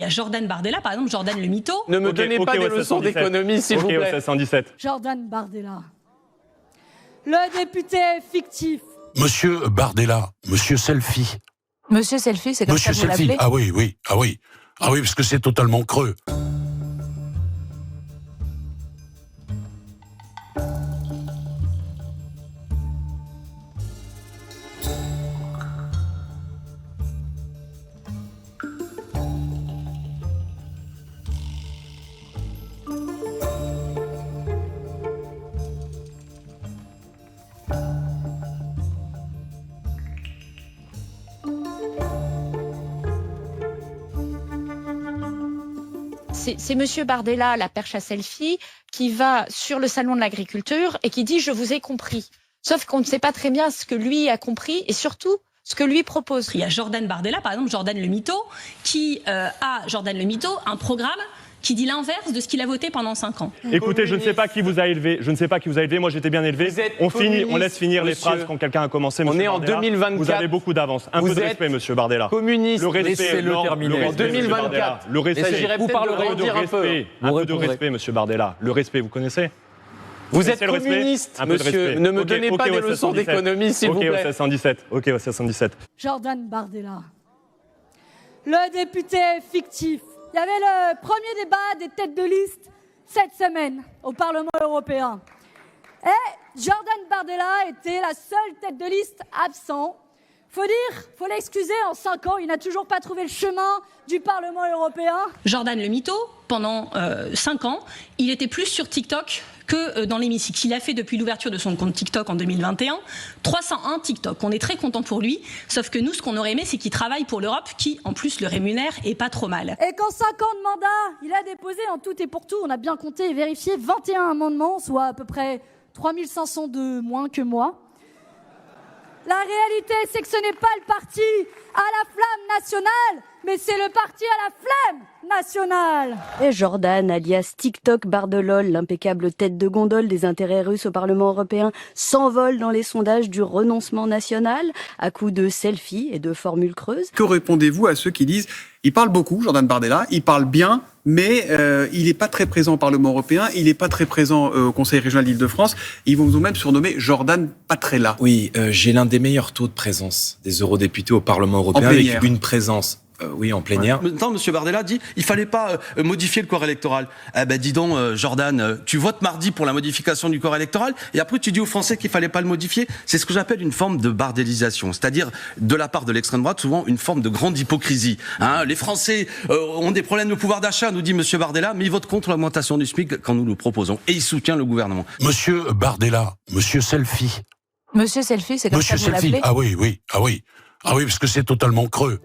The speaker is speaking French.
Il y a Jordan Bardella, par exemple, Jordan le mytho. Ne me donnez pas des leçons d'économie, s'il vous plaît. 117. Jordan Bardella. Le député fictif. Monsieur Bardella, Monsieur Selfie. Monsieur Selfie, c'est comme Monsieur ça que vous Selfie, l'appelez ? ah oui, parce que c'est totalement creux. C'est Monsieur Bardella, la perche à selfie, qui va sur le salon de l'agriculture et qui dit « je vous ai compris ». Sauf qu'on ne sait pas très bien ce que lui a compris et surtout ce que lui propose. Il y a Jordan Bardella, par exemple, Jordan le mytho, qui Jordan le mytho, un programme qui dit l'inverse de ce qu'il a voté pendant 5 ans. Écoutez, je ne sais pas qui vous a élevé. Moi, j'étais bien élevé. On laisse finir les phrases quand quelqu'un a commencé. On est en Bardella. 2024. Vous avez beaucoup d'avance. Un peu de respect, Monsieur Bardella. Communiste. Le respect, Laissez-le terminer. En 2024. Le respect. Vous parlerez de respect. Un peu de respect, Monsieur Bardella. Le respect, vous connaissez ? Vous êtes communiste, monsieur. Ne me donnez pas des leçons d'économie, s'il vous plaît. Ok, au 117. Jordan Bardella. Le député fictif. Il y avait le premier débat des têtes de liste cette semaine au Parlement européen. Et Jordan Bardella était la seule tête de liste absent. Faut l'excuser, en 5 ans, il n'a toujours pas trouvé le chemin du Parlement européen. Jordan le mytho, pendant 5 ans, il était plus sur TikTok que dans l'hémicycle. Il a fait depuis l'ouverture de son compte TikTok en 2021, 301 TikTok. On est très content pour lui, sauf que nous, ce qu'on aurait aimé, c'est qu'il travaille pour l'Europe, qui en plus le rémunère et pas trop mal. Et qu'en 5 ans de mandat, il a déposé en tout et pour tout, on a bien compté et vérifié, 21 amendements, soit à peu près 3500 de moins que moi. La réalité, c'est que ce n'est pas le parti à la flamme nationale, mais c'est le parti à la flemme nationale. Et Jordan, alias TikTok Bardelol, l'impeccable tête de gondole des intérêts russes au Parlement européen, s'envole dans les sondages du renoncement national, à coups de selfies et de formules creuses. Que répondez-vous à ceux qui disent « il parle beaucoup, Jordan Bardella, il parle bien, mais il n'est pas très présent au Parlement européen, il n'est pas très présent au Conseil régional d'Île-de-France. Ils vont vous même surnommer Jordan Patrella. » Oui, j'ai l'un des meilleurs taux de présence des eurodéputés au Parlement européen, avec une présence... oui, en plénière. Maintenant, M. Bardella dit il fallait pas modifier le corps électoral. Eh ben, dis donc, Jordan, tu votes mardi pour la modification du corps électoral et après tu dis aux Français qu'il fallait pas le modifier. C'est ce que j'appelle une forme de bardélisation, c'est-à-dire de la part de l'extrême droite souvent une forme de grande hypocrisie. Hein, les Français ont des problèmes de pouvoir d'achat, nous dit M. Bardella, mais ils votent contre l'augmentation du SMIC quand nous le proposons et il soutient le gouvernement. Monsieur Bardella, Monsieur Selfie. Monsieur Selfie, c'est comme ça que vous l'appelez ? Ah oui, parce que c'est totalement creux.